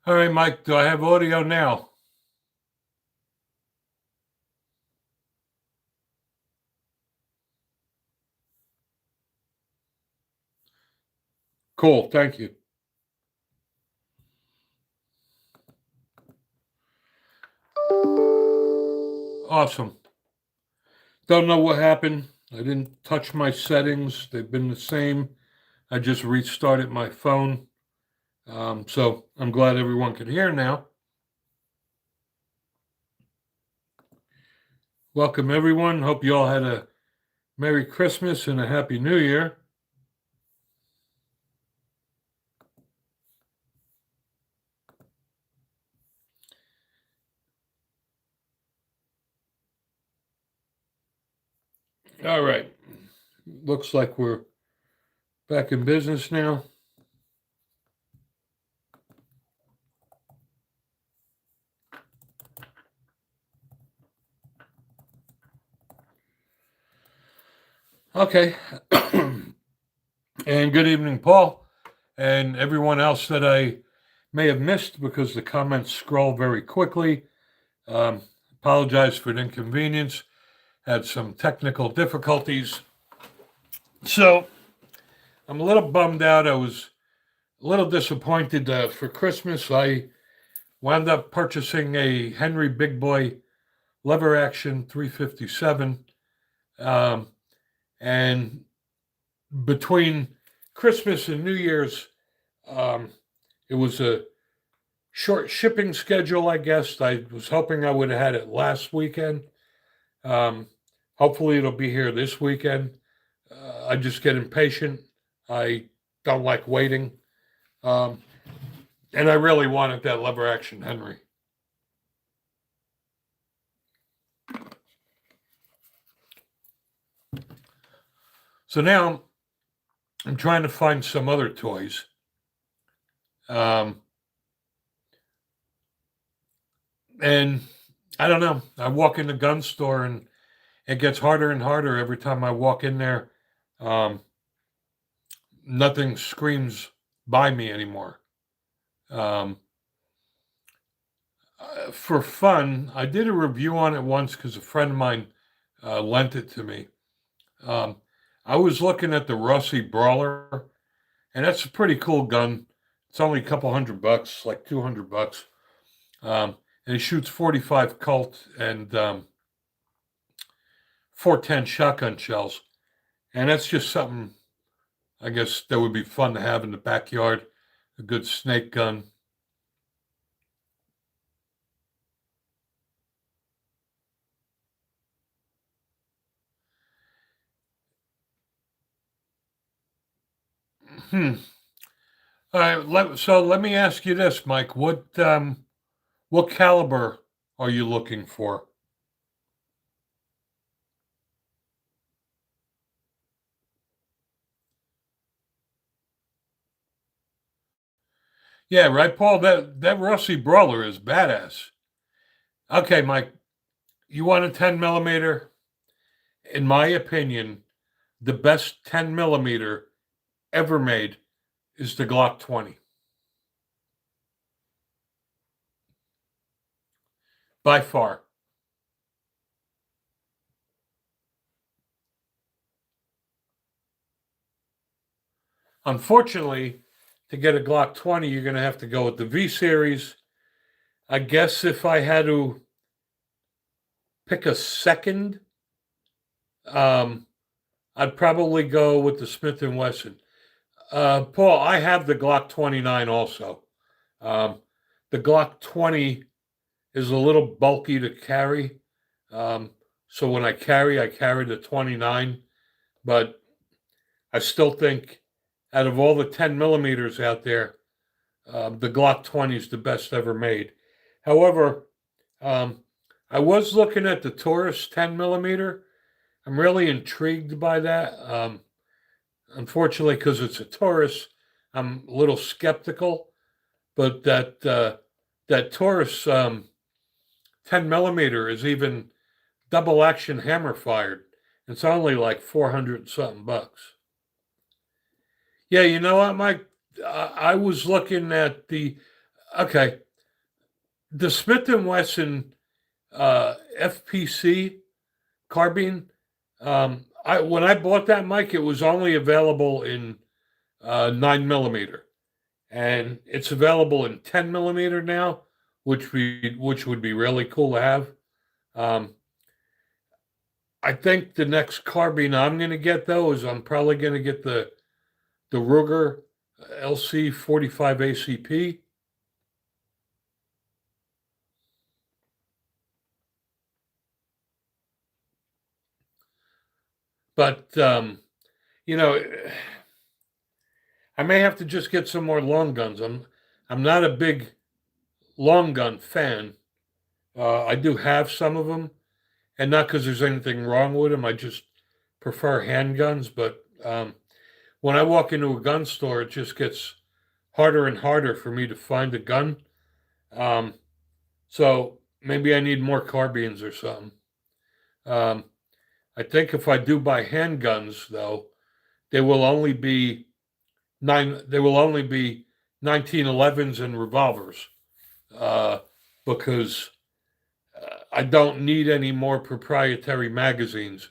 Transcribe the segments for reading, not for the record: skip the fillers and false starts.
All right, Mike, do I have audio now? Cool, thank you. Awesome. Don't know what happened. I didn't touch my settings. They've been the same. I just restarted my phone. So I'm glad everyone can hear now. Welcome, everyone. Hope you all had a Merry Christmas and a Happy New Year. All right. Looks like we're back in business now. Okay. And good evening, Paul, and everyone else that I may have missed because the comments scroll very quickly. Um, Apologize for the inconvenience. Had some technical difficulties. So I'm a little bummed out. I was a little disappointed for Christmas. I wound up purchasing a Henry Big Boy lever action 357. Um, and between Christmas and New Year's, um, it was a short shipping schedule, I guess. I was hoping I would have had it last weekend. Um, Hopefully, it'll be here this weekend. I just get impatient. I don't like waiting. Um, and I really wanted that lever action Henry. So now I'm trying to find some other toys. Um, and I don't know. I walk in the gun store and it gets harder and harder every time I walk in there. Um, Nothing screams by me anymore. Um, for fun, I did a review on it once because a friend of mine lent it to me. Um, I was looking at the Rossi Brawler, and that's a pretty cool gun. It's only a couple $100, like $200. And it shoots 45 Colt and 410 shotgun shells. And that's just something, I guess, that would be fun to have in the backyard. A good snake gun. Hmm. All right. So let me ask you this, Mike. What caliber are you looking for? Yeah, right, Paul. That Rossi Brawler is badass. Okay, Mike. You want a 10 millimeter? In my opinion, the best 10 millimeter ever made is the Glock 20 by far. Unfortunately, to get a Glock 20, you're going to have to go with the V series. I guess if I had to pick a second, um, I'd probably go with the Smith and Wesson. Paul, I have the Glock 29 also. Um, the Glock 20 is a little bulky to carry. Um, so when I carry the 29, but I still think out of all the 10 millimeters out there, the Glock 20 is the best ever made. However, um, I was looking at the Taurus 10 millimeter. I'm really intrigued by that. Unfortunately, because it's a Taurus, I'm a little skeptical. But that Taurus 10 millimeter is even double action hammer fired. It's only like 400 something bucks. Yeah, you know what, Mike? I was looking at the. Okay, the Smith and Wesson FPC carbine. I when I bought that mic, it was only available in 9 millimeter, and it's available in 10 millimeter now, which would be really cool to have. Um, I think the next carbine I'm going to get though is I'm probably going to get the Ruger LC 45 ACP. But you know, I may have to just get some more long guns. I'm not a big long gun fan. I do have some of them, and not because there's anything wrong with them. I just prefer handguns. But when I walk into a gun store, it just gets harder and harder for me to find a gun. Um, so maybe I need more carbines or something. Um, I think if I do buy handguns, though, they will only be They will only be 1911s and revolvers, uh, because I don't need any more proprietary magazines.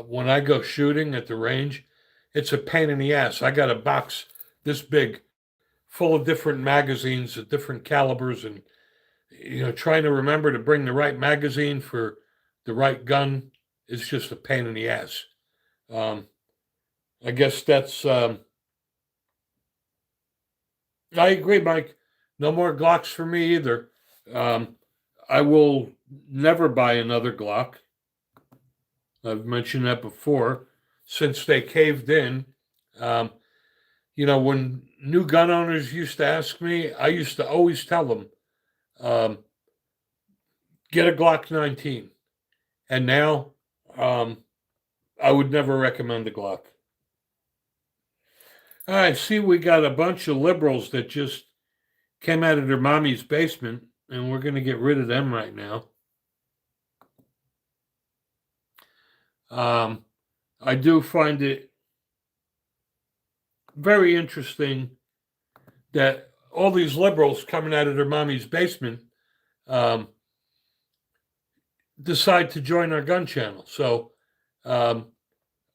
When I go shooting at the range, it's a pain in the ass. I got a box this big full of different magazines at different calibers, and trying to remember to bring the right magazine for the right gun is just a pain in the ass. Um, I guess that's. I agree, Mike. No more Glocks for me either. Um, I will never buy another Glock. I've mentioned that before. Since they caved in, um, when new gun owners used to ask me, I used to always tell them, um, get a Glock 19. And now, um, I would never recommend a Glock. I see we got a bunch of liberals that just came out of their mommy's basement, and we're going to get rid of them right now. Um, I do find it very interesting that all these liberals coming out of their mommy's basement um, decide to join our gun channel. So um,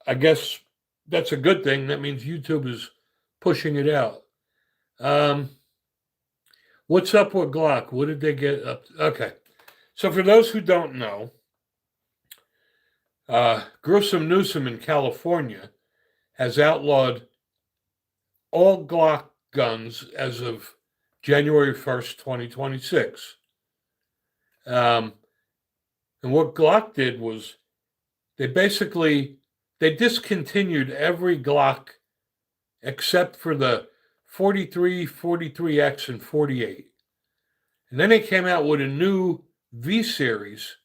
I guess that's a good thing. That means YouTube is pushing it out. Um, what's up with Glock? What did they get up to? Okay. So for those who don't know, Gruesome Newsom in California has outlawed all Glock guns as of January 1st, 2026. And what Glock did was they discontinued every Glock except for the 43, 43X, and 48. And then they came out with a new V series.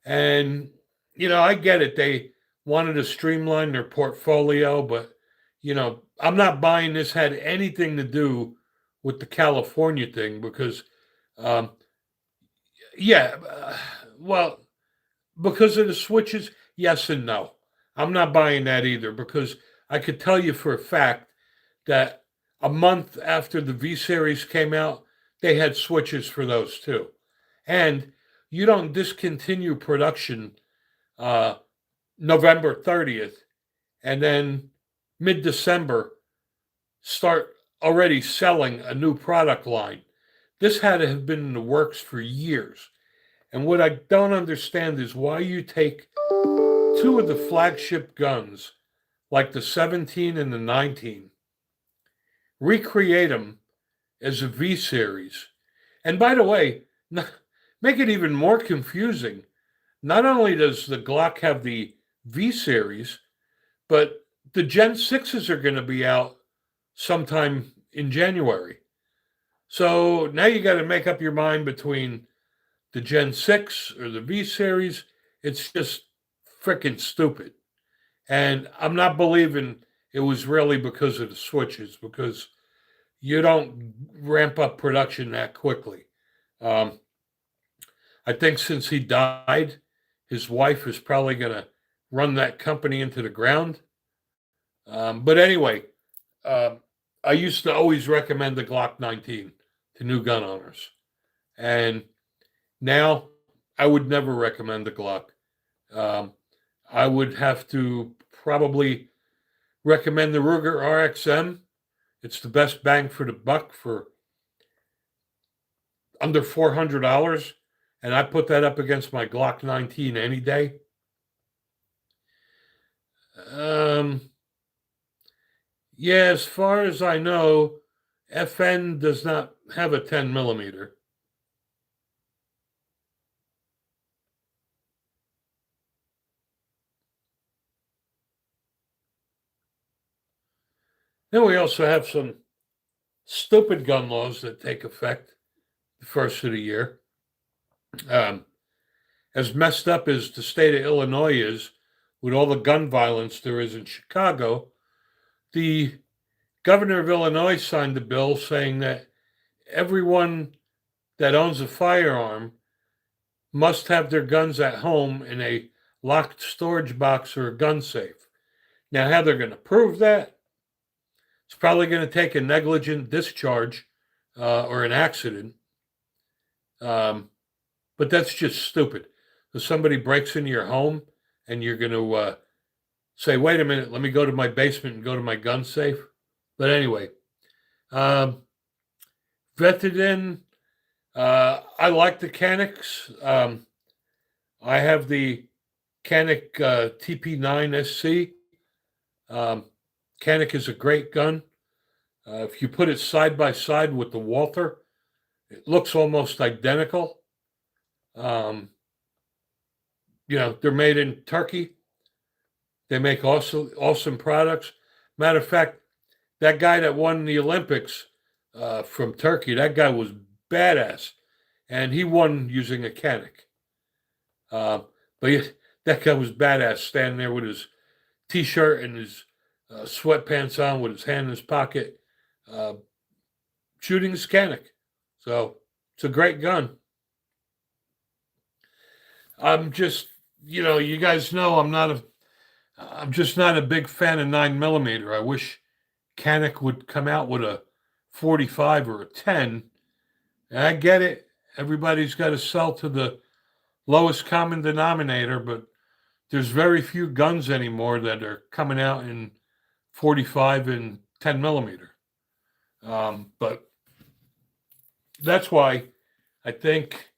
And, I get it. They wanted to streamline their portfolio, but, I'm not buying this had anything to do with the California thing because, um, yeah, well, because of the switches, yes and no. I'm not buying that either because I could tell you for a fact that a month after the V series came out, they had switches for those too. And you don't discontinue production uh, November 30th and then mid December start already selling a new product line. This had to have been in the works for years. And what I don't understand is why you take two of the flagship guns, like the 17 and the 19, recreate them as a V series. And by the way, make it even more confusing. Not only does the Glock have the V series, but the Gen 6s are going to be out sometime in January. So now you got to make up your mind between the Gen 6 or the V series. It's just freaking stupid. And I'm not believing it was really because of the switches, because you don't ramp up production that quickly. Um, I think since he died, his wife is probably going to run that company into the ground. But anyway, I used to always recommend the Glock 19 to new gun owners. And now I would never recommend the Glock. Um, I would have to probably recommend the Ruger RXM. It's the best bang for the buck for under $400. And I put that up against my Glock 19 any day. Yeah, as far as I know, FN does not have a 10 millimeter. Then we also have some stupid gun laws that take effect the first of the year. As messed up as the state of Illinois is, with all the gun violence there is in Chicago, the governor of Illinois signed a bill saying that everyone that owns a firearm must have their guns at home in a locked storage box or a gun safe. Now, how they're going to prove that? It's probably going to take a negligent discharge or an accident. But that's just stupid. If somebody breaks into your home and you're going to say, wait a minute, let me go to my basement and go to my gun safe. But anyway, vetted in. I like the Canics. I have the Canic TP9 SC. Canic is a great gun. If you put it side by side with the Walther, it looks almost identical. They're made in Turkey. They make awesome products. Matter of fact, that guy that won the Olympics from Turkey, that guy was badass, and he won using a Canic. But that guy was badass, standing there with his T-shirt and his sweatpants on, with his hand in his pocket, shooting his Canic. So it's a great gun. I'm just, you guys know I'm just not a big fan of 9mm. I wish Canic would come out with a 45 or a 10. And I get it. Everybody's got to sell to the lowest common denominator, but there's very few guns anymore that are coming out in 45 and 10mm. But that's why I think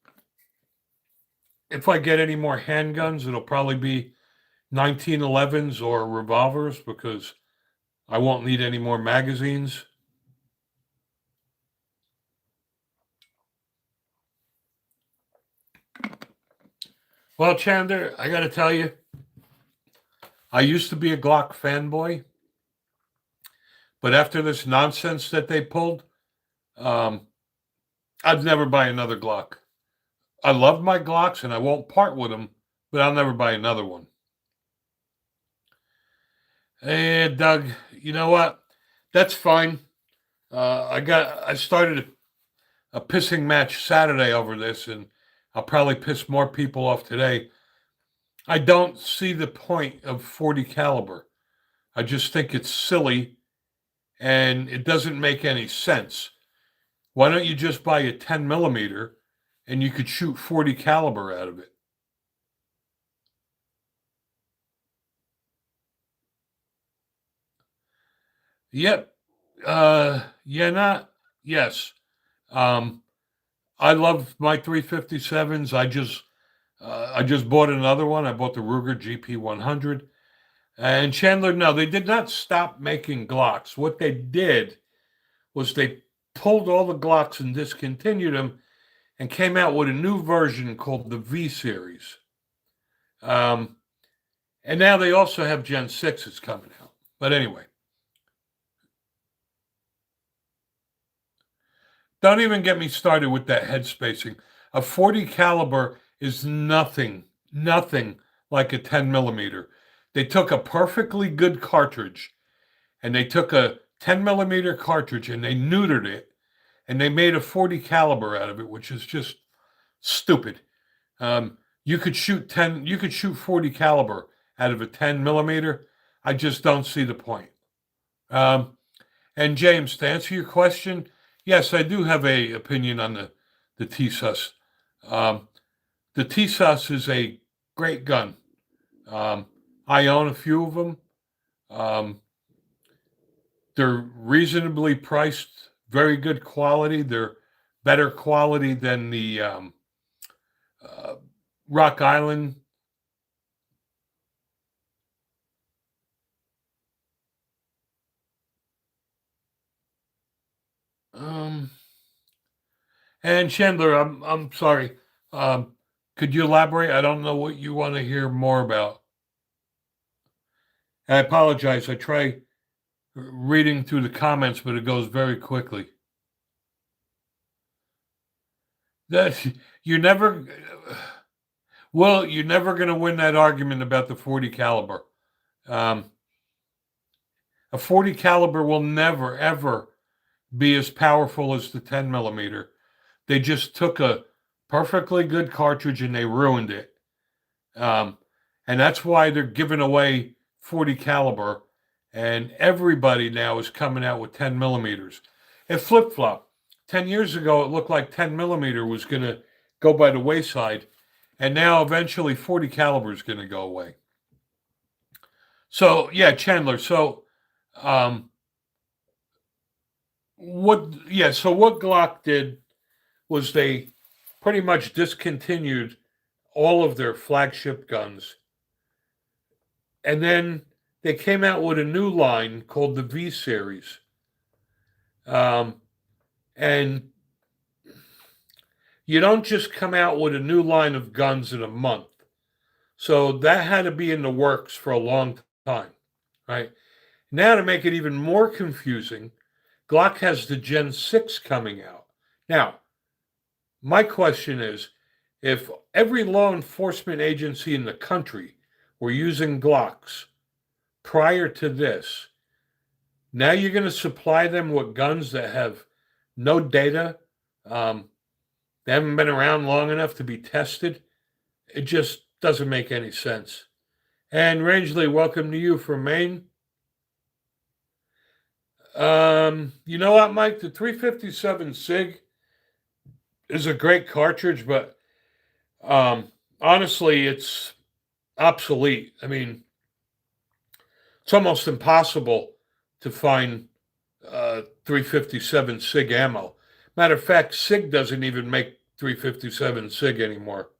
if I get any more handguns, it'll probably be 1911s or revolvers, because I won't need any more magazines. Well, Chandler, I got to tell you, I used to be a Glock fanboy, but after this nonsense that they pulled, I'd never buy another Glock. I love my Glocks and I won't part with them, but I'll never buy another one. Hey, Doug, you know what? That's fine. I started a pissing match Saturday over this, and I'll probably piss more people off today. I don't see the point of 40 caliber. I just think it's silly and it doesn't make any sense. Why don't you just buy a 10mm and you could shoot 40 caliber out of it? Yep. Yes. I love my 357s. I just bought another one. I bought the Ruger GP100. And Chandler, no, they did not stop making Glocks. What they did was they pulled all the Glocks and discontinued them and came out with a new version called the V series. And now they also have Gen 6s coming out. But anyway, don't even get me started with that head spacing. A 40 caliber is nothing like a 10mm. They took a perfectly good cartridge and they took a 10mm cartridge and they neutered it and they made a 40 caliber out of it, which is just stupid. You could shoot 40 caliber out of a 10mm. I just don't see the point. And James, to answer your question, Yes, I do have a opinion on the TSUS. Um, the TSUS is a great gun. Um, I own a few of them. Um, they're reasonably priced, very good quality. They're better quality than the uh, Rock Island. Um, and Chandler, I'm sorry. Um, could you elaborate? I don't know what you want to hear more about. I apologize. I try reading through the comments, but it goes very quickly. That you're never, well, you're never going to win that argument about the 40 caliber. Um, a 40 caliber will never ever be as powerful as the 10 millimeter. They just took a perfectly good cartridge and they ruined it. Um, and that's why they're giving away 40 caliber, and everybody now is coming out with 10 millimeters. It flip flop. 10 years ago, it looked like 10 millimeter was going to go by the wayside, and now eventually 40 caliber is going to go away. So yeah, Chandler. So um, what Glock did was they pretty much discontinued all of their flagship guns. And then they came out with a new line called the V Series. Um, and you don't just come out with a new line of guns in a month. So that had to be in the works for a long time, right? Now, to make it even more confusing, Glock has the Gen 6 coming out. Now, my question is, if every law enforcement agency in the country were using Glocks prior to this, now you're going to supply them with guns that have no data. They haven't been around long enough to be tested. It just doesn't make any sense. And Rangeley, welcome to you from Maine. You know what, Mike? The 357 SIG is a great cartridge, but honestly, it's obsolete. I mean, it's almost impossible to find 357 SIG ammo. Matter of fact, SIG doesn't even make 357 SIG anymore.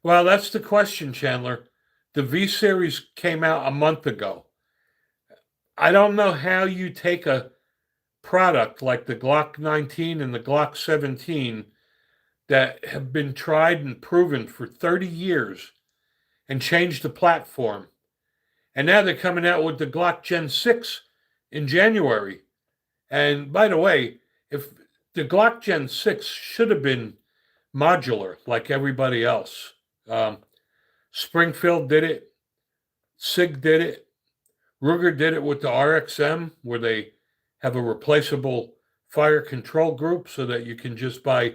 Well, that's the question, Chandler. The V Series came out a month ago. I don't know how you take a product like the Glock 19 and the Glock 17 that have been tried and proven for 30 years and change the platform. And now they're coming out with the Glock Gen 6 in January. And by the way, if the Glock Gen 6 should have been modular like everybody else. Springfield did it, SIG did it, Ruger did it with the RXM, where they have a replaceable fire control group so that you can just buy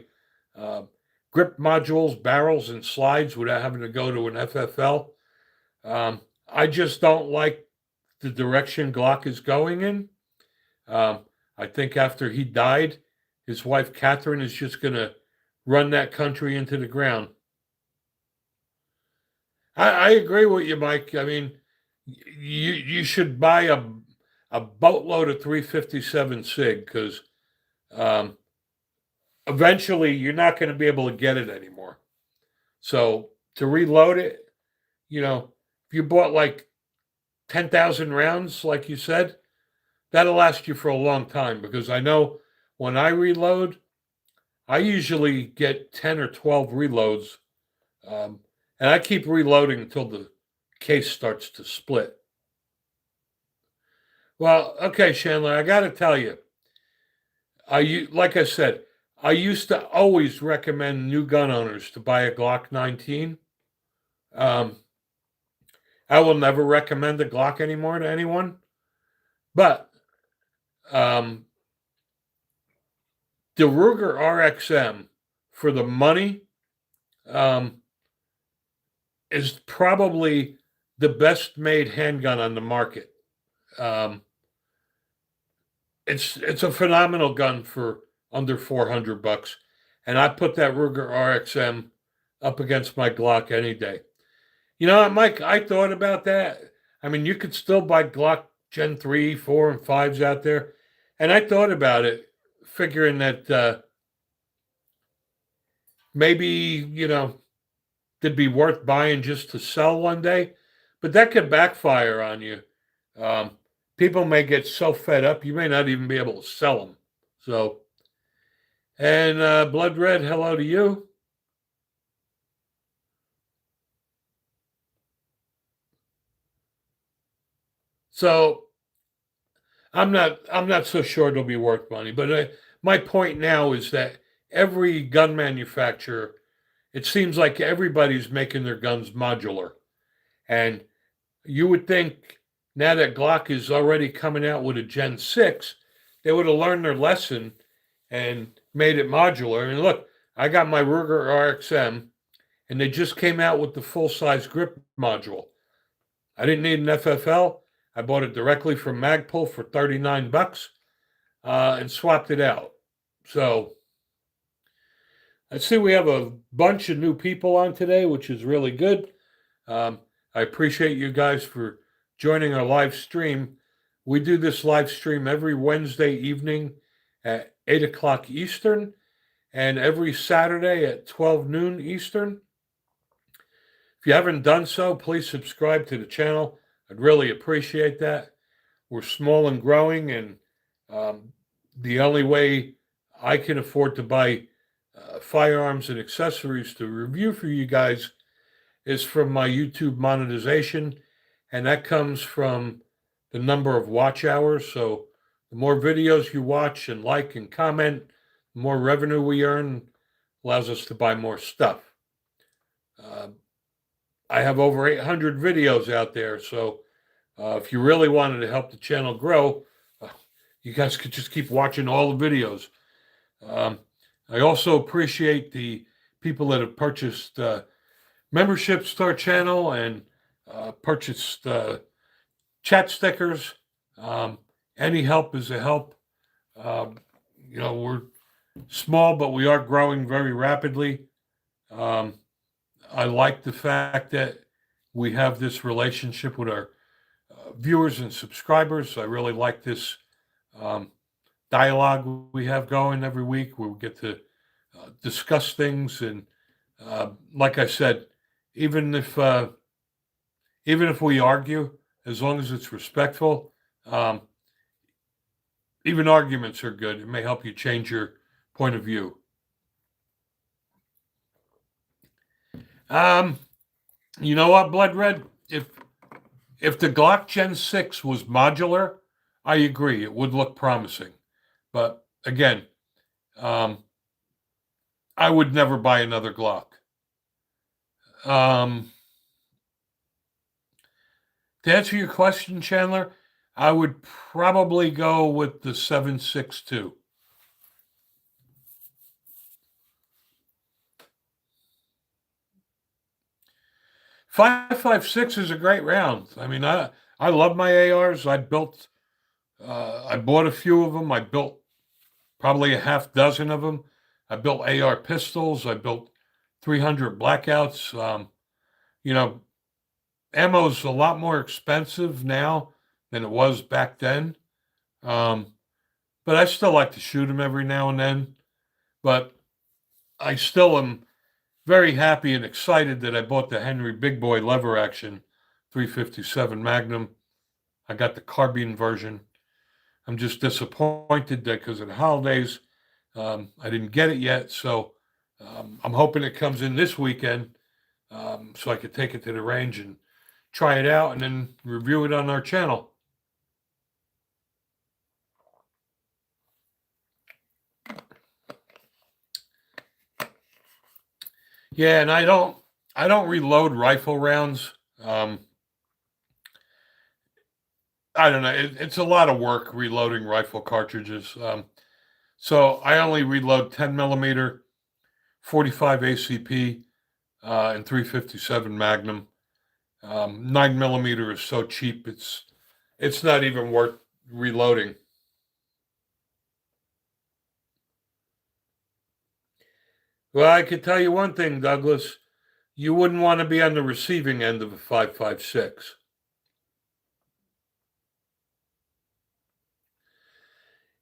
uh, grip modules, barrels, and slides without having to go to an FFL. I just don't like the direction Glock is going in. I think after he died, his wife Catherine is just going to run that country into the ground. I agree with you, Mike. I mean, you should buy a boatload of 357 SIG because um, eventually you're not going to be able to get it anymore. So to reload it, if you bought like 10,000 rounds, like you said, that'll last you for a long time because I know when I reload, I usually get 10 or 12 reloads. And I keep reloading until the case starts to split. Well, okay, Chandler, I got to tell you, like I said, I used to always recommend new gun owners to buy a Glock 19. Um, I will never recommend a Glock anymore to anyone, but um, the Ruger RXM for the money um, is probably the best made handgun on the market. Um, it's a phenomenal gun for under $400, and I put that Ruger RXM up against my Glock any day. You know what, Mike? I thought about that. I mean, you could still buy Glock Gen 3, 4, and 5s out there. And I thought about it, figuring that maybe, it'd be worth buying just to sell one day. But that could backfire on you. Um, People may get so fed up, you may not even be able to sell them. So, and Blood Red, hello to you. So I'm not so sure it'll be worth money. But my point now is that every gun manufacturer, it seems like everybody's making their guns modular, and you would think now that Glock is already coming out with a Gen 6, they would have learned their lesson and made it modular. And look, I got my Ruger RXM, and they just came out with the full size grip module. I didn't need an FFL. I bought it directly from Magpul for $39 and swapped it out. So I see we have a bunch of new people on today, which is really good. I appreciate you guys for joining our live stream. We do this live stream every Wednesday evening at 8 o'clock Eastern and every Saturday at 12 noon Eastern. If you haven't done so, please subscribe to the channel. I'd really appreciate that. We're small and growing, and the only way I can afford to buy firearms and accessories to review for you guys is from my YouTube monetization, and that comes from the number of watch hours. So the more videos you watch and like and comment, the more revenue we earn, allows us to buy more stuff. I have over 800 videos out there, so if you really wanted to help the channel grow, you guys could just keep watching all the videos. I also appreciate the people that have purchased memberships to our channel and purchased chat stickers. Any help is a help. We're small, but we are growing very rapidly. I like the fact that we have this relationship with our viewers and subscribers. I really like this dialogue we have going every week where we get to discuss things. And like I said, even if we argue, as long as it's respectful, even arguments are good. It may help you change your point of view. You know what, Blood Red? If the Glock Gen 6 was modular, I agree. It would look promising. But again, I would never buy another Glock. To answer your question, Chandler, I would probably go with the 7.62. .556 is a great round. I mean, I love my ARs. I bought a few of them. I built probably a half dozen of them. I built AR pistols. I built 300 blackouts. Ammo's a lot more expensive now than it was back then. But I still like to shoot them every now and then. But I still am very happy and excited that I bought the Henry Big Boy lever action 357 Magnum. I got the carbine version. I'm just disappointed that because of the holidays, I didn't get it yet. So I'm hoping it comes in this weekend so I could take it to the range and try it out and then review it on our channel. Yeah, and I don't reload rifle rounds. I don't know. It's a lot of work reloading rifle cartridges. So I only reload 10 millimeter, 45 ACP, and 357 Magnum. 9 millimeter is so cheap. It's It's not even worth reloading. Well, I could tell you one thing, Douglas. You wouldn't want to be on the receiving end of a 5.56.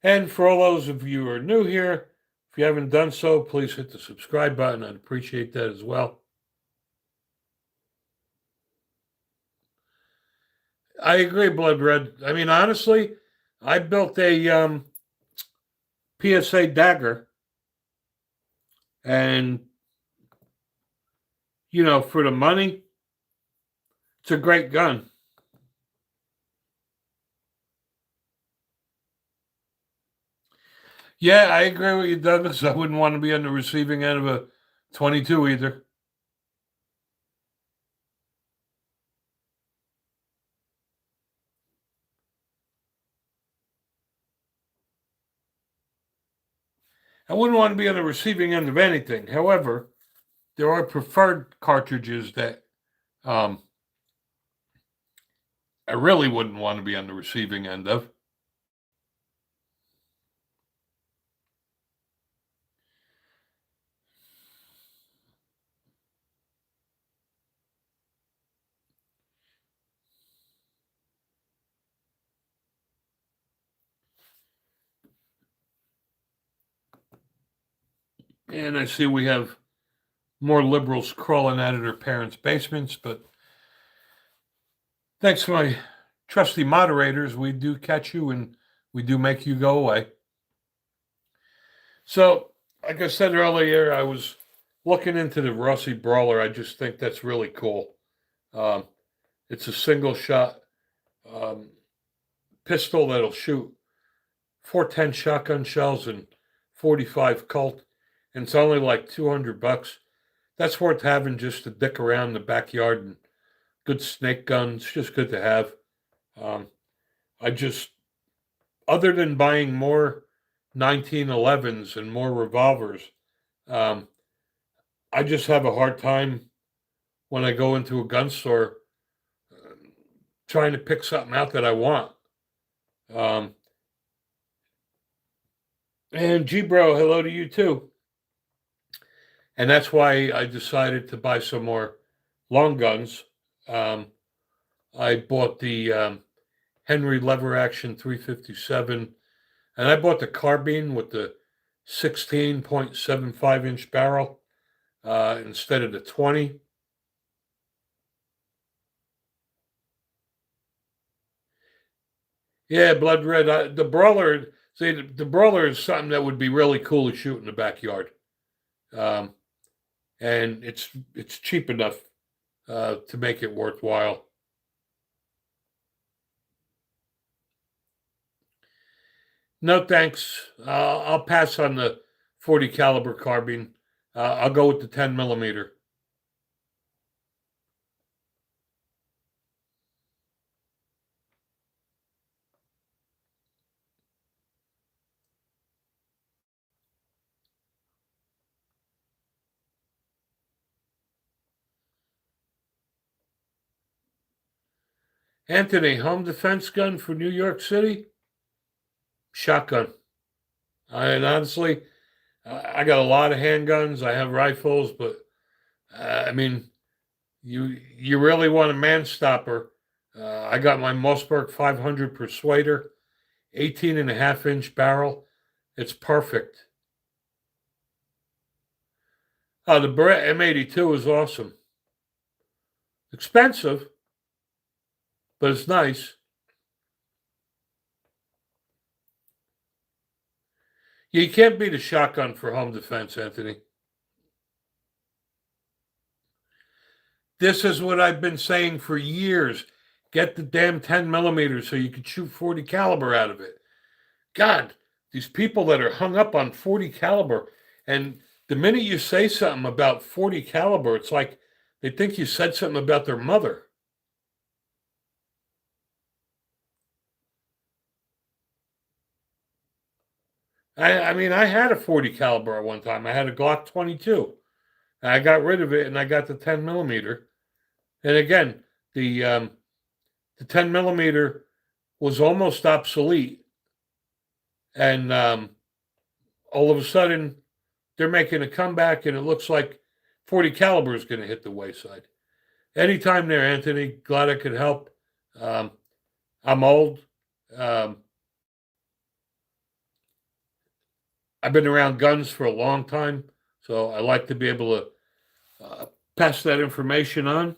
And for all those of you who are new here, if you haven't done so, please hit the subscribe button. I'd appreciate that as well. I agree, Blood Red. I mean, honestly, I built a PSA dagger, and for the money, it's a great gun. Yeah, I agree with you, Douglas. I wouldn't want to be on the receiving end of a 22 either. I wouldn't want to be on the receiving end of anything. However, there are preferred cartridges that I really wouldn't want to be on the receiving end of. And I see we have more liberals crawling out of their parents' basements, but thanks to my trusty moderators, we do catch you and we do make you go away. So, like I said earlier, I was looking into the Rossi Brawler. I just think that's really cool. It's a single shot pistol that'll shoot 410 shotgun shells and 45 Colt, and it's only like $200. That's worth having just to dick around the backyard, and good snake guns, just good to have. I just, other than buying more 1911s and more revolvers, I just have a hard time when I go into a gun store trying to pick something out that I want. And G-Bro, hello to you too. And that's why I decided to buy some more long guns. I bought the Henry lever action 357, and I bought the carbine with the 16.75-inch barrel instead of the 20. Yeah, Blood Red. The brawler, see, the brawler is something that would be really cool to shoot in the backyard, and it's cheap enough to make it worthwhile. No thanks. I'll pass on the 40 caliber carbine. I'll go with the 10 millimeter. Anthony, home defense gun for New York City? Shotgun. And honestly, I got a lot of handguns. I have rifles, but I mean, you really want a man stopper. I got my Mossberg 500 Persuader, 18.5-inch barrel. It's perfect. Oh, the Beretta M82 is awesome. Expensive, but it's nice. You can't beat a shotgun for home defense, Anthony. This is what I've been saying for years. Get the damn 10 millimeters so you can shoot 40 caliber out of it. God, these people that are hung up on 40 caliber, and the minute you say something about 40 caliber, it's like they think you said something about their mother. I mean, I had a 40 caliber at one time. I had a Glock 22. I got rid of it and I got the 10 millimeter. And again, the 10 millimeter was almost obsolete, and all of a sudden they're making a comeback, and it looks like 40 caliber is going to hit the wayside. Anytime there, Anthony. Glad I could help. Um, I'm old. Um, I've been around guns for a long time, so I like to be able to pass that information on.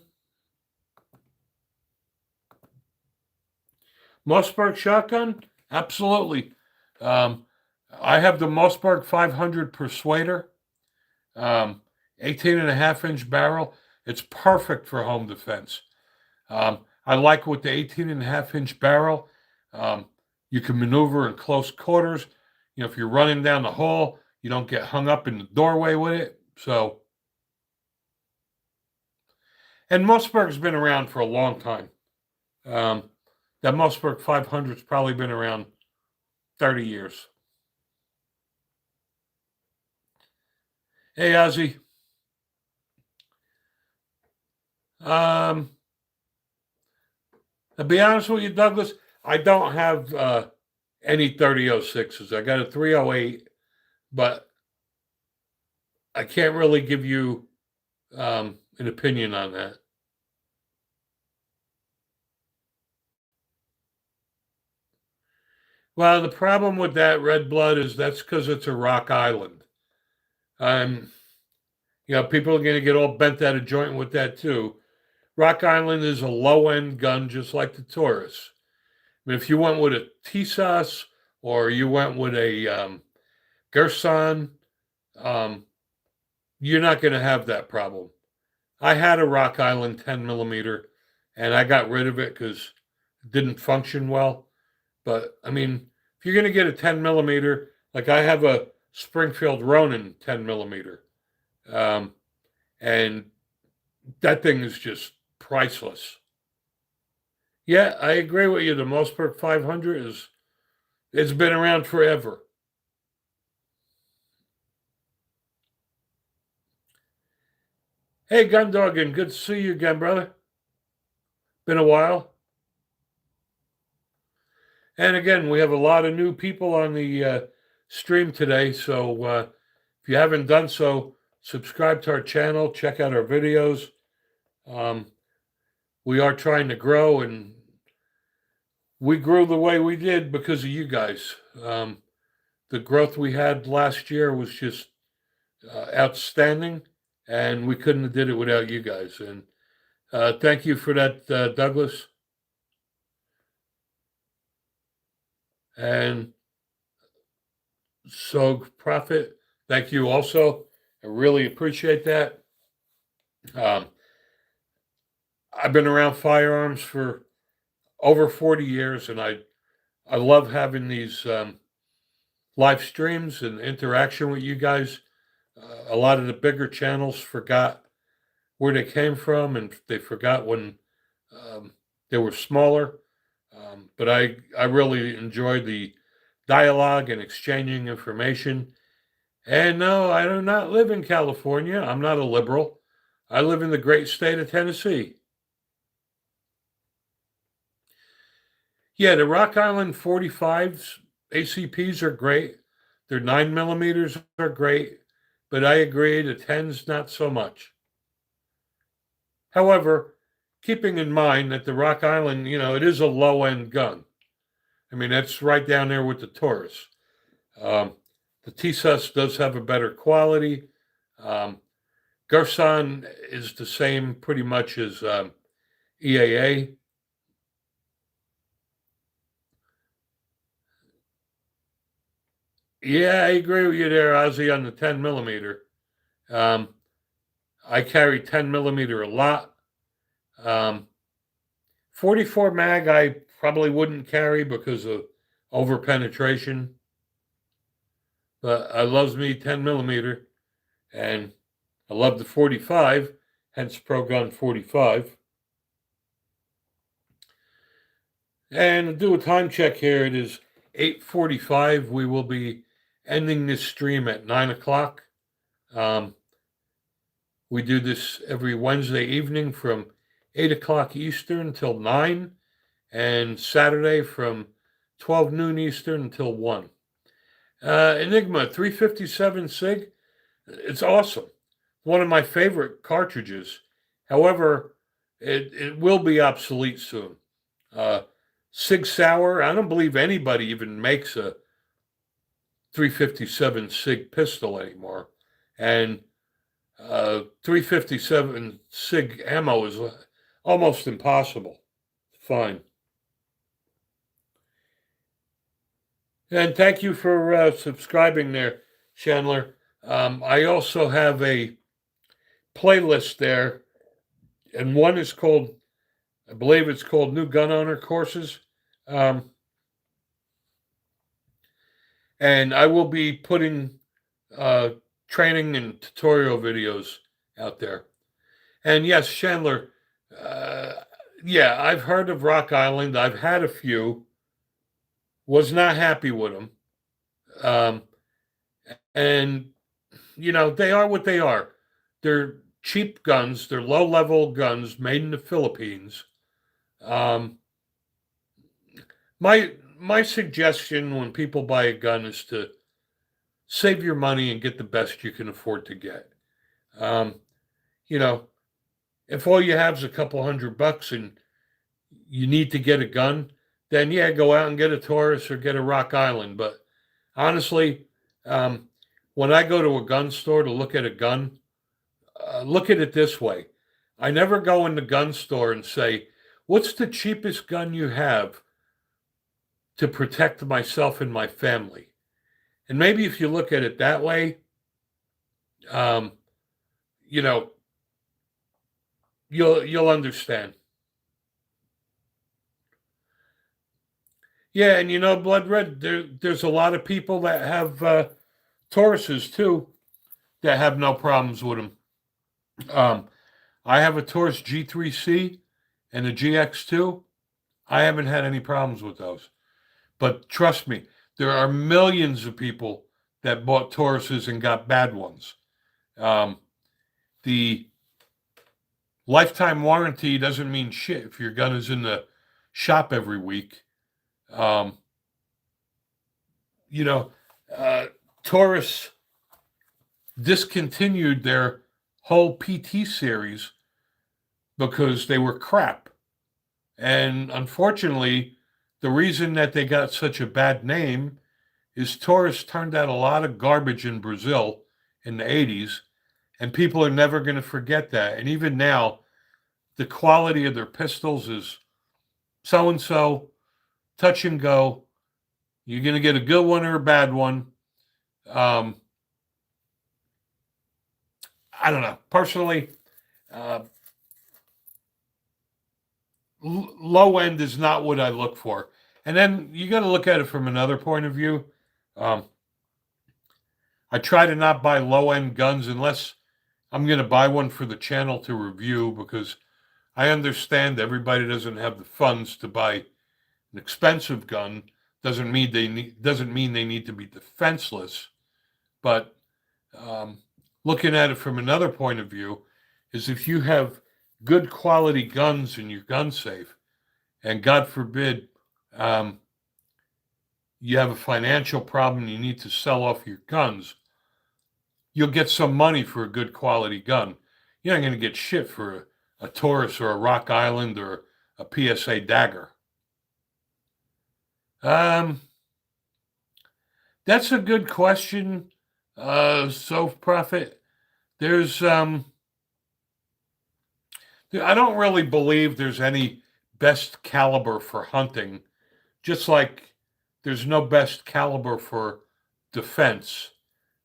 Mossberg shotgun? Absolutely. Um, I have the Mossberg 500 Persuader, 18 and a half inch barrel. It's perfect for home defense. I like with the 18 and a half inch barrel, um, you can maneuver in close quarters. You know, if you're running down the hall, you don't get hung up in the doorway with it. So, and Mossberg's been around for a long time. That Mossberg 500's probably been around 30 years. Hey, Ozzy. To be honest with you, Douglas, I don't have any 3006s. I got a 308, but I can't really give you an opinion on that. Well, the problem with that red blood is that's because it's a rock island. People are going to get all bent out of joint with that too. Rock Island is a low end gun, just like the Taurus. I mean, if you went with a Tisas or you went with a Gerson, you're not going to have that problem. I had a Rock Island 10 millimeter, and I got rid of it because it didn't function well. But I mean, if you're going to get a 10 millimeter, like I have a Springfield Ronin 10 millimeter, and that thing is just priceless. Yeah, I agree with you. The Mossberg 500 it's been around forever. Hey, Gundoggin, good to see you again, brother. Been a while. And again, we have a lot of new people on the stream today. So if you haven't done so, subscribe to our channel, check out our videos. We are trying to grow, and we grew the way we did because of you guys. The growth we had last year was just outstanding, and we couldn't have did it without you guys. And thank you for that, Douglas. And so, Prophet, thank you also. I really appreciate that. I've been around firearms for over 40 years, and I love having these live streams and interaction with you guys. A lot of the bigger channels forgot where they came from, and they forgot when they were smaller. But I really enjoy the dialogue and exchanging information. And no, I do not live in California. I'm not a liberal. I live in the great state of Tennessee. Yeah, the Rock Island 45s, ACPs are great. Their 9 millimeters are great, but I agree the 10s not so much. However, keeping in mind that the Rock Island, it is a low end gun. I mean, that's right down there with the Taurus. The TSUS does have a better quality. Gerson is the same pretty much as EAA. Yeah, I agree with you there, Ozzy, on the 10 millimeter. I carry 10 millimeter a lot. 44 mag, I probably wouldn't carry because of over penetration. But I love me 10 millimeter, and I love the 45, hence Pro Gun 45. And to do a time check here, it is 8:45. We will be ending this stream at 9 o'clock. We do this every Wednesday evening from 8 o'clock Eastern till 9. and Saturday from 12 noon Eastern until 1. Enigma 357 SIG, it's awesome. One of my favorite cartridges. However, it will be obsolete soon. Uh, Sig Sauer, I don't believe anybody even makes a 357 SIG pistol anymore. And 357 SIG ammo is almost impossible to find. And thank you for subscribing there, Chandler. I also have a playlist there, and one is called, I believe it's called New Gun Owner Courses. And I will be putting training and tutorial videos out there. And yes, Chandler, yeah, I've heard of Rock Island. I've had a few, was not happy with them. And, they are what they are. They're cheap guns, they're low level guns made in the Philippines. My suggestion when people buy a gun is to save your money and get the best you can afford to get. You know, if all you have is a couple $100 and you need to get a gun, then yeah, go out and get a Taurus or get a Rock Island. But honestly, when I go to a gun store to look at a gun, look at it this way. I never go in the gun store and say, what's the cheapest gun you have to protect myself and my family? And maybe if you look at it that way, you know, you'll understand. Yeah, and Blood Red, there's a lot of people that have Tauruses too that have no problems with them. I have a Taurus G3C and a GX2. I haven't had any problems with those. But trust me, there are millions of people that bought Tauruses and got bad ones. The lifetime warranty doesn't mean shit if your gun is in the shop every week. Taurus discontinued their whole PT series because they were crap. And unfortunately, the reason that they got such a bad name is Taurus turned out a lot of garbage in Brazil in the 80s, and people are never going to forget that. And even now, the quality of their pistols is so-and-so, touch and go. You're going to get a good one or a bad one. I don't know. Personally, low end is not what I look for. And then you got to look at it from another point of view. I try to not buy low end guns unless I'm going to buy one for the channel to review, because I understand everybody doesn't have the funds to buy an expensive gun. Doesn't mean they need to be defenseless. But looking at it from another point of view is if you have good quality guns in your gun safe, and God forbid you have a financial problem and you need to sell off your guns, you'll get some money for a good quality gun. You're not going to get shit for a Taurus or a Rock Island or a PSA dagger. That's a good question, So Prophet. There's I don't really believe there's any best caliber for hunting, just like there's no best caliber for defense.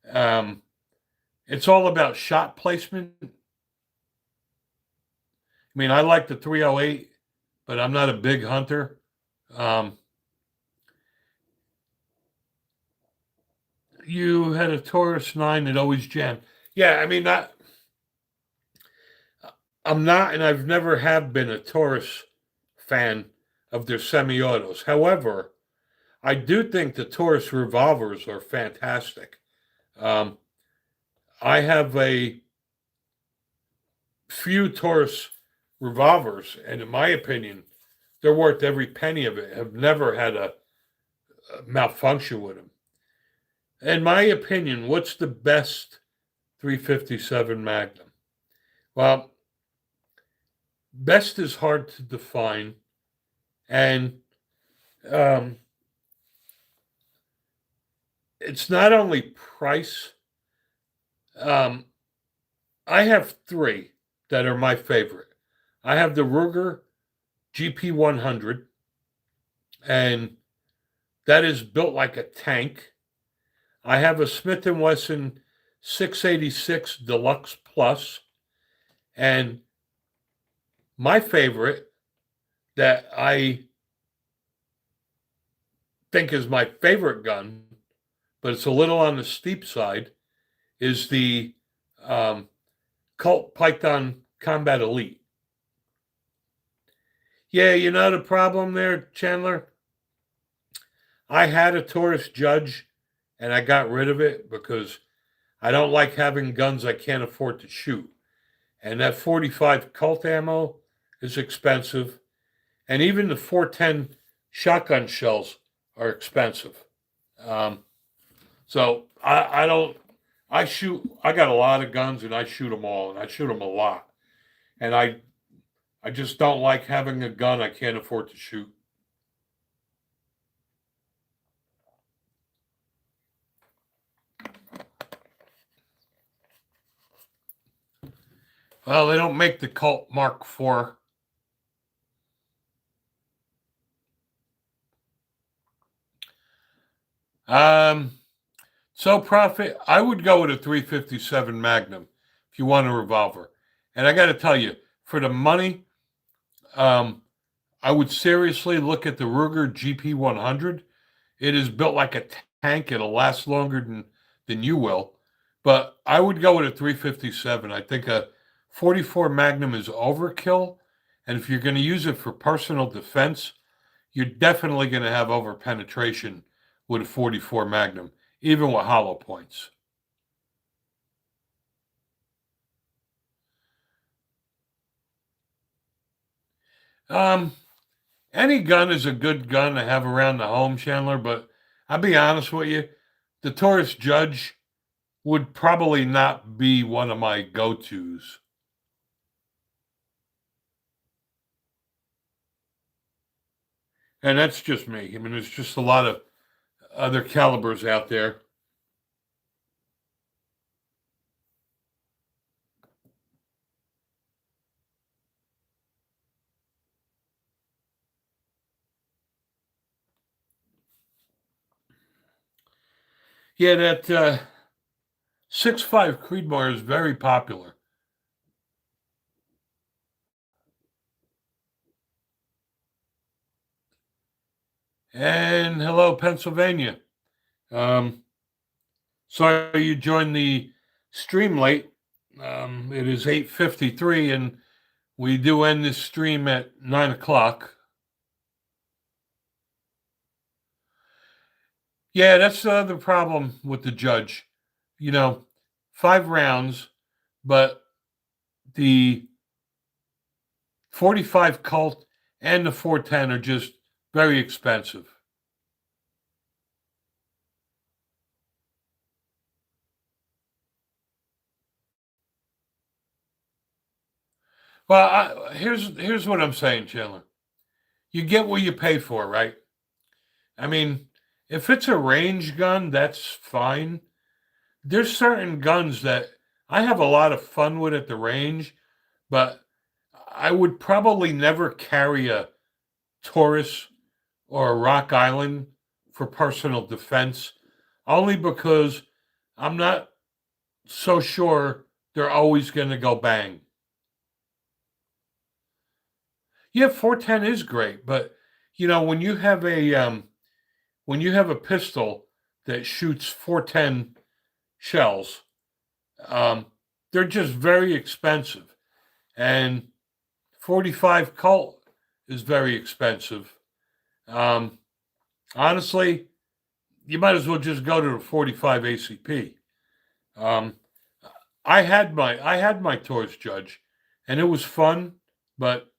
It's all about shot placement. I mean, I like the 308, but I'm not a big hunter. You had a Taurus 9 that always jammed. Yeah, I mean, I'm not, and I've never have been a Taurus fan of their semi-autos. However, I do think the Taurus revolvers are fantastic. I have a few Taurus revolvers, and in my opinion, they're worth every penny of it. Have never had a malfunction with them. In my opinion, what's the best 357 Magnum? Well, best is hard to define, and um, it's not only price. Um, I have three that are my favorite. I have the Ruger GP 100, and that is built like a tank. I have a Smith & Wesson 686 Deluxe Plus, and my favorite that I think is my favorite gun, but it's a little on the steep side, is the Colt Python Combat Elite. Yeah, you know the problem there, Chandler? I had a Taurus Judge and I got rid of it because I don't like having guns I can't afford to shoot. And that 45 Colt ammo is expensive. And even the 410 shotgun shells are expensive. So I don't, I got a lot of guns and I shoot them all and I shoot them a lot. And I just don't like having a gun I can't afford to shoot. Well, they don't make the Colt Mark IV. So Prophet, I would go with a 357 Magnum if you want a revolver. And I got to tell you, for the money, um, I would seriously look at the Ruger GP 100. It is built like a tank. It'll last longer than you will. But I would go with a 357. I think a 44 Magnum is overkill. And if you're going to use it for personal defense, you're definitely going to have over penetration with a 44 Magnum, even with hollow points. Um, any gun is a good gun to have around the home, Chandler, but I'll be honest with you, the Taurus Judge would probably not be one of my go-tos. And that's just me. I mean, there's just a lot of other calibers out there. Yeah, that 6.5 Creedmoor is very popular. And hello, Pennsylvania. Um, sorry you joined the stream late. It is 8:53, and we do end this stream at 9 o'clock. Yeah, that's the other problem with the Judge. You know, 5 rounds, but the 45 Colt and the 410 are just very expensive. Well, here's what I'm saying, Chandler. You get what you pay for, right? I mean, if it's a range gun, that's fine. There's certain guns that I have a lot of fun with at the range, but I would probably never carry a Taurus or a Rock Island for personal defense, only because I'm not so sure they're always going to go bang. Yeah, 410 is great, but when you have a pistol that shoots 410 shells, um, they're just very expensive, and 45 Colt is very expensive. Um, honestly, you might as well just go to the 45 ACP. Um, I had my Taurus Judge, and it was fun, but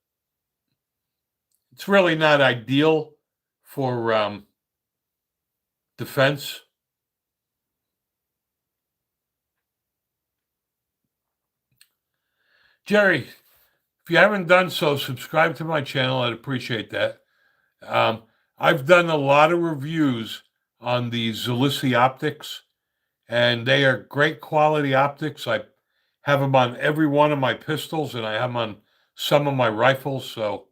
It's really not ideal for defense. Jerry, if you haven't done so, subscribe to my channel. I'd appreciate that. I've done a lot of reviews on the Zulisi optics, and they are great quality optics. I have them on every one of my pistols, and I have them on some of my rifles. So,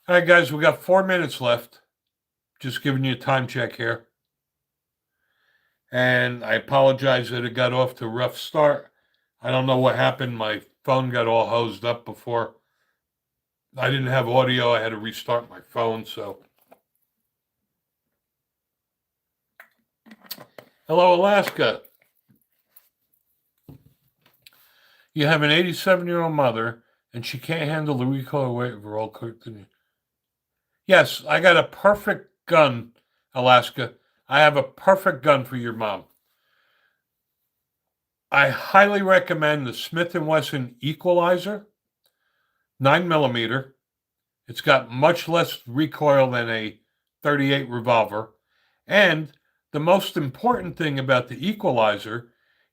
all right, guys, we got 4 minutes left. Just giving you a time check here. And I apologize that it got off to a rough start. I don't know what happened. My phone got all hosed up before. I didn't have audio. I had to restart my phone. So, hello, Alaska. You have an 87-year-old mother, and she can't handle the recoil weight of her old cooked. Yes, I got a perfect gun, Alaska. I have a perfect gun for your mom. I highly recommend the Smith & Wesson Equalizer, 9mm. It's got much less recoil than a .38 revolver. And the most important thing about the Equalizer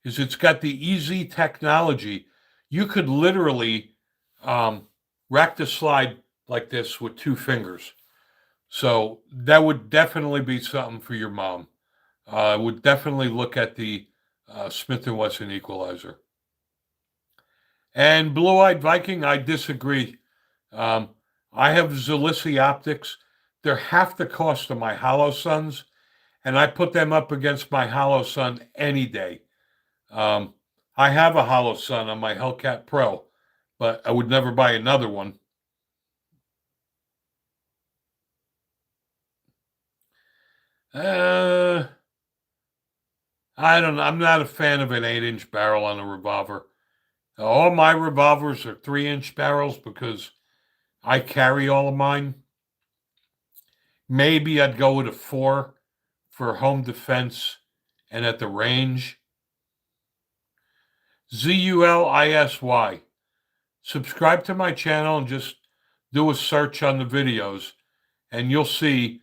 is it's got the EZ technology. You could literally rack the slide like this with 2 fingers. So that would definitely be something for your mom. I would definitely look at the Smith & Wesson Equalizer. And Blue-Eyed Viking, I disagree. I have Zulisi optics. They're half the cost of my Holosuns, and I put them up against my Holosun any day. I have a Holosun on my Hellcat Pro, but I would never buy another one. I don't know. I'm not a fan of an 8-inch barrel on a revolver. All my revolvers are 3-inch barrels because I carry all of mine. Maybe I'd go with a 4 for home defense and at the range. Zulisy. Subscribe to my channel and just do a search on the videos, and you'll see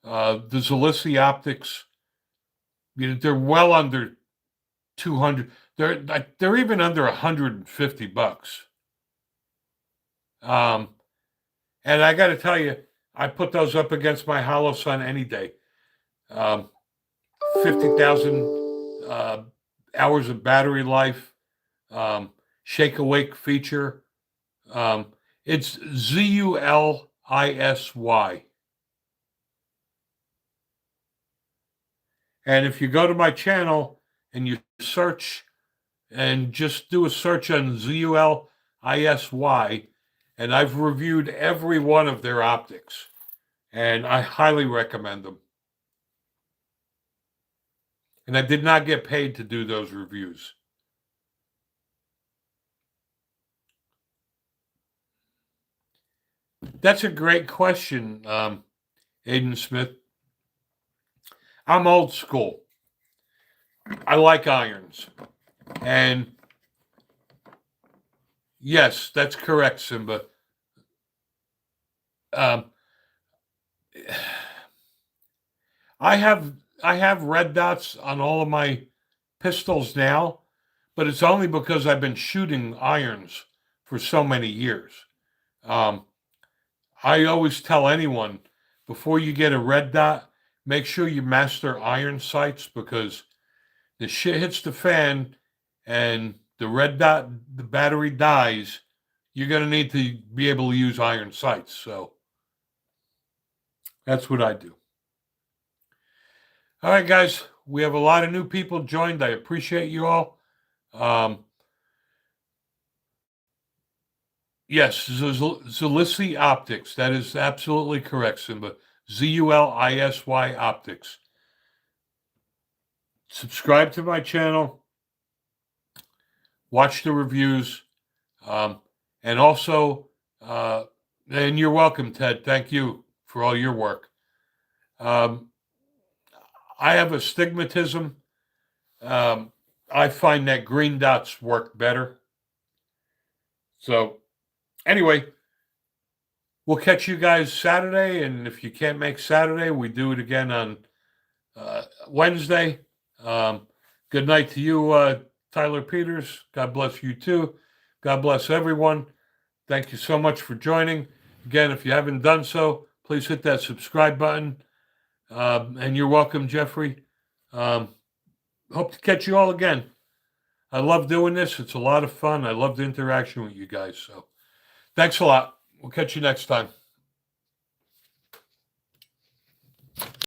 the Zulisi optics. They're well under 200. They're even under $150. And I got to tell you, I put those up against my Holosun any day. 50,000 hours of battery life, shake awake feature. It's Zulisy. And if you go to my channel and you search and just do a search on Zulisy, and I've reviewed every one of their optics, and I highly recommend them. And I did not get paid to do those reviews. That's a great question, Aiden Smith. I'm old school. I like irons. And yes, that's correct, Simba. I have red dots on all of my pistols now, but it's only because I've been shooting irons for so many years. I always tell anyone, before you get a red dot, make sure you master iron sights, because the shit hits the fan and the red dot, the battery dies, you're going to need to be able to use iron sights. So that's what I do. All right, guys, we have a lot of new people joined. I appreciate you all. Yes, Zulisi Optics. That is absolutely correct, Simba. Zulisy Optics. Subscribe to my channel. Watch the reviews. And also, and you're welcome, Ted. Thank you for all your work. I have astigmatism. I find that green dots work better. So anyway, we'll catch you guys Saturday, and if you can't make Saturday, we do it again on Wednesday. Good night to you, Tyler Peters. God bless you too. God bless everyone. Thank you so much for joining. Again, if you haven't done so, please hit that subscribe button. And you're welcome, Jeffrey. Hope to catch you all again. I love doing this. It's a lot of fun. I love the interaction with you guys. So thanks a lot. We'll catch you next time.